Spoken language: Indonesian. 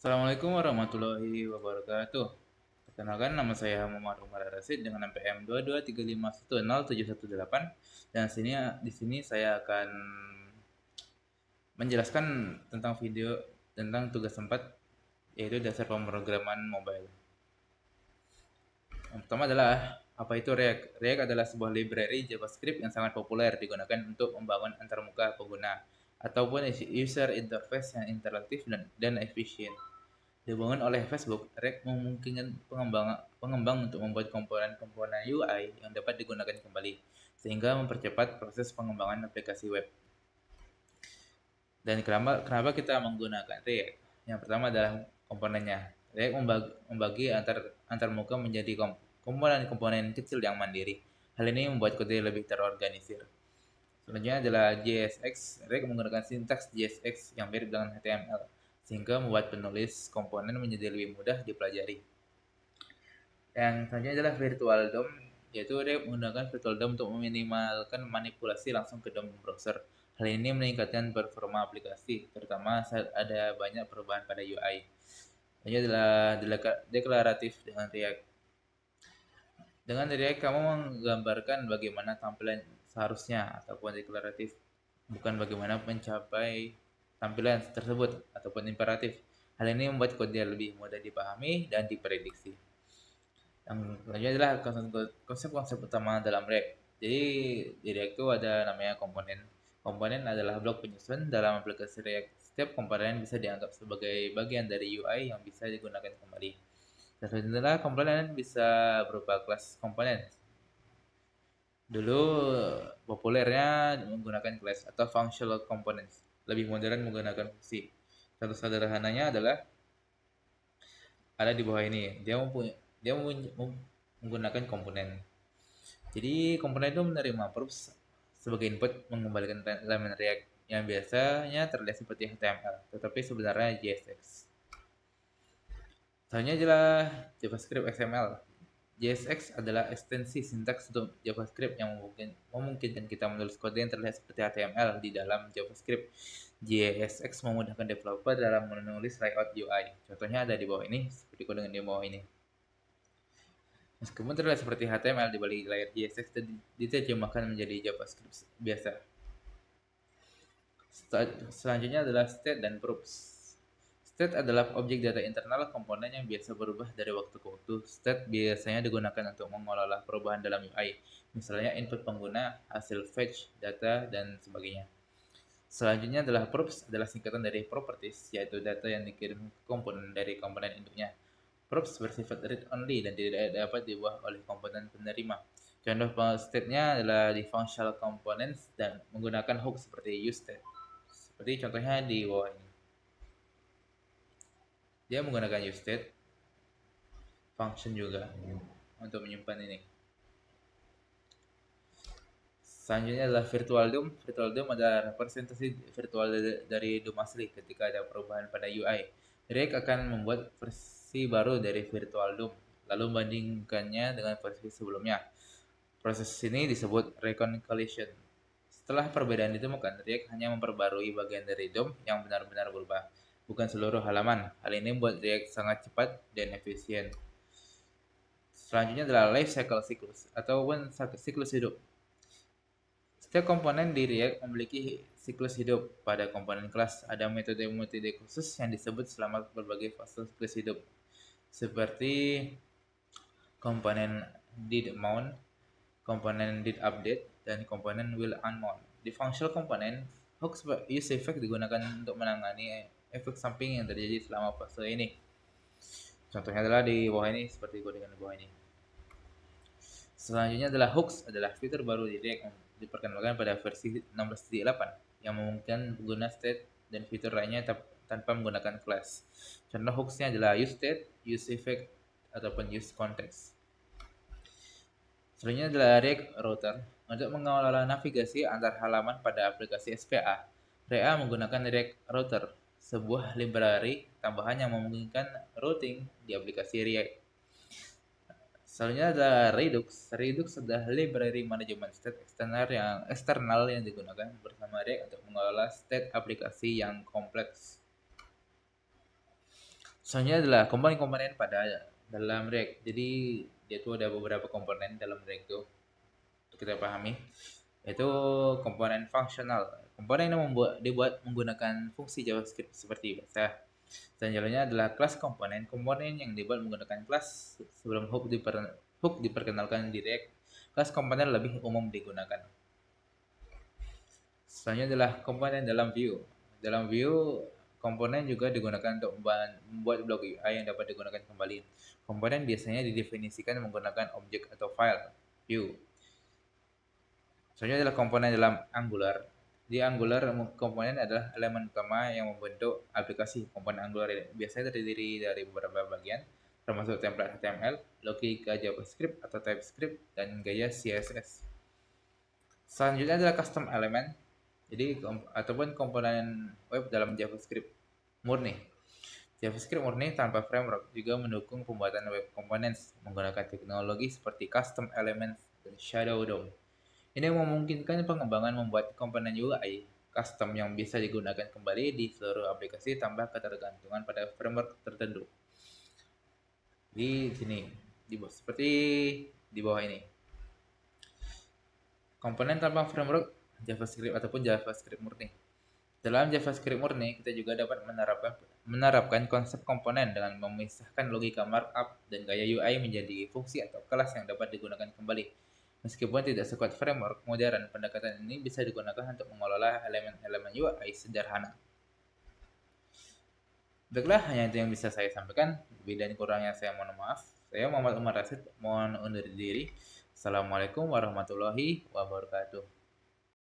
Assalamualaikum warahmatullahi wabarakatuh. Perkenalkan nama saya Muhammad Umar Rasid dengan NPM 223510718 dan di sini saya akan menjelaskan tentang tentang tugas 4 yaitu dasar pemrograman mobile. Yang pertama adalah apa itu React? React adalah sebuah library JavaScript yang sangat populer digunakan untuk membangun antarmuka pengguna ataupun user interface yang interaktif dan efisien. Dibangun oleh Facebook, React memungkinkan pengembang untuk membuat komponen-komponen UI yang dapat digunakan kembali, sehingga mempercepat proses pengembangan aplikasi web. Dan kenapa kita menggunakan React? Yang pertama adalah komponennya. React membagi antar muka menjadi komponen-komponen kecil yang mandiri. Hal ini membuat kode lebih terorganisir. Selanjutnya adalah JSX. React menggunakan sintaks JSX yang mirip dengan HTML, sehingga membuat penulis komponen menjadi lebih mudah dipelajari. Yang selanjutnya adalah virtual DOM, yaitu React menggunakan virtual DOM untuk meminimalkan manipulasi langsung ke DOM browser. Hal ini meningkatkan performa aplikasi, terutama saat ada banyak perubahan pada UI. Selanjutnya adalah deklaratif dengan React. Dengan React, kamu menggambarkan bagaimana tampilan seharusnya ataupun deklaratif, bukan bagaimana mencapai tampilan tersebut ataupun imperatif. Hal ini membuat kode lebih mudah dipahami dan diprediksi. Yang selanjutnya adalah konsep-konsep utama dalam React. Jadi di React itu ada namanya komponen. Komponen adalah blok penyusun dalam aplikasi React. Setiap komponen bisa dianggap sebagai bagian dari UI yang bisa digunakan kembali. Dan selanjutnya adalah komponen bisa berupa kelas komponen. Dulu populernya menggunakan class atau functional components. Lebih modern menggunakan fungsi. Contoh sederhananya adalah ada di bawah ini. Dia menggunakan komponen. Jadi komponen itu menerima proofs sebagai input mengembalikan elemen React yang biasanya terlihat seperti HTML, tetapi sebenarnya JSX. Selanjutnya adalah JavaScript XML. JSX adalah ekstensi sintaks untuk JavaScript yang memungkinkan kita menulis kode yang terlihat seperti HTML di dalam JavaScript. JSX memudahkan developer dalam menulis layout UI. Contohnya ada di bawah ini, seperti kode yang di bawah ini. Meskipun terlihat seperti HTML di balik layar JSX diterjemahkan menjadi JavaScript biasa. Selanjutnya adalah state dan proofs. State adalah objek data internal komponen yang biasa berubah dari waktu ke waktu. State biasanya digunakan untuk mengelola perubahan dalam UI, misalnya input pengguna, hasil fetch, data, dan sebagainya. Selanjutnya adalah proofs adalah singkatan dari properties, yaitu data yang dikirim ke komponen dari komponen induknya. Proofs bersifat read only dan tidak dapat diubah oleh komponen penerima. Contoh state-nya adalah di functional components dan menggunakan hook seperti useState. Seperti contohnya di bawah ini. Dia menggunakan useState function juga untuk menyimpan ini. Selanjutnya adalah virtual DOM. Virtual DOM adalah representasi virtual dari DOM asli ketika ada perubahan pada UI. React akan membuat versi baru dari virtual DOM, lalu membandingkannya dengan versi sebelumnya. Proses ini disebut reconciliation. Setelah perbedaan ditemukan, React hanya memperbarui bagian dari DOM yang benar-benar berubah, bukan seluruh halaman. Hal ini membuat React sangat cepat dan efisien. Selanjutnya adalah life cycle siklus ataupun siklus hidup. Setiap komponen di React memiliki siklus hidup. Pada komponen kelas ada metode khusus yang disebut selama berbagai fase siklus hidup, seperti komponen did mount, komponen did update, dan komponen will unmount. Di functional komponen, hook use effect digunakan untuk menangani efek samping yang terjadi selama fase ini. Contohnya adalah di bawah ini, seperti kode di bawah ini. Selanjutnya adalah hooks, adalah fitur baru di React yang diperkenalkan pada versi 16.8 yang memungkinkan pengguna state dan fitur lainnya tanpa menggunakan class. Contoh hooksnya adalah use state, use effect, ataupun use context. Selanjutnya adalah React Router. Untuk mengelola navigasi antar halaman pada aplikasi SPA, React menggunakan React Router, sebuah library tambahan yang memungkinkan routing di aplikasi React. Selanjutnya ada Redux. Redux adalah library management state eksternal yang digunakan bersama React untuk mengelola state aplikasi yang kompleks. Selanjutnya adalah komponen-komponen pada dalam React. Jadi dia tuh ada beberapa komponen dalam React tuh untuk kita pahami. Yaitu komponen fungsional. Komponen yang dibuat menggunakan fungsi JavaScript seperti biasa. Selanjutnya adalah kelas komponen. Komponen yang dibuat menggunakan kelas sebelum hook diperkenalkan di React. Kelas komponen lebih umum digunakan. Selanjutnya adalah komponen dalam view. Dalam view, komponen juga digunakan untuk membuat blok UI yang dapat digunakan kembali. Komponen biasanya didefinisikan menggunakan objek atau file view. Selanjutnya adalah komponen dalam Angular. Di Angular, komponen adalah elemen utama yang membentuk aplikasi. Komponen Angular biasanya terdiri dari beberapa bagian, termasuk template HTML, logika JavaScript atau TypeScript, dan gaya CSS. Selanjutnya adalah custom element. Jadi ataupun komponen web dalam JavaScript murni. JavaScript murni tanpa framework juga mendukung pembuatan web components menggunakan teknologi seperti custom elements dan shadow DOM. Ini memungkinkan pengembangan membuat komponen UI custom yang bisa digunakan kembali di seluruh aplikasi tanpa ketergantungan pada framework tertentu. Di sini, seperti di bawah ini. Komponen tanpa framework JavaScript ataupun JavaScript murni. Dalam JavaScript murni, kita juga dapat menerapkan konsep komponen dengan memisahkan logika markup dan gaya UI menjadi fungsi atau kelas yang dapat digunakan kembali. Meskipun tidak sekuat framework modern, pendekatan ini bisa digunakan untuk mengelola elemen-elemen UI sederhana. Baiklah, hanya itu yang bisa saya sampaikan. Lebih dan kurangnya saya mohon maaf. Saya Muhammad Umar Rasid, mohon undur diri. Assalamualaikum warahmatullahi wabarakatuh.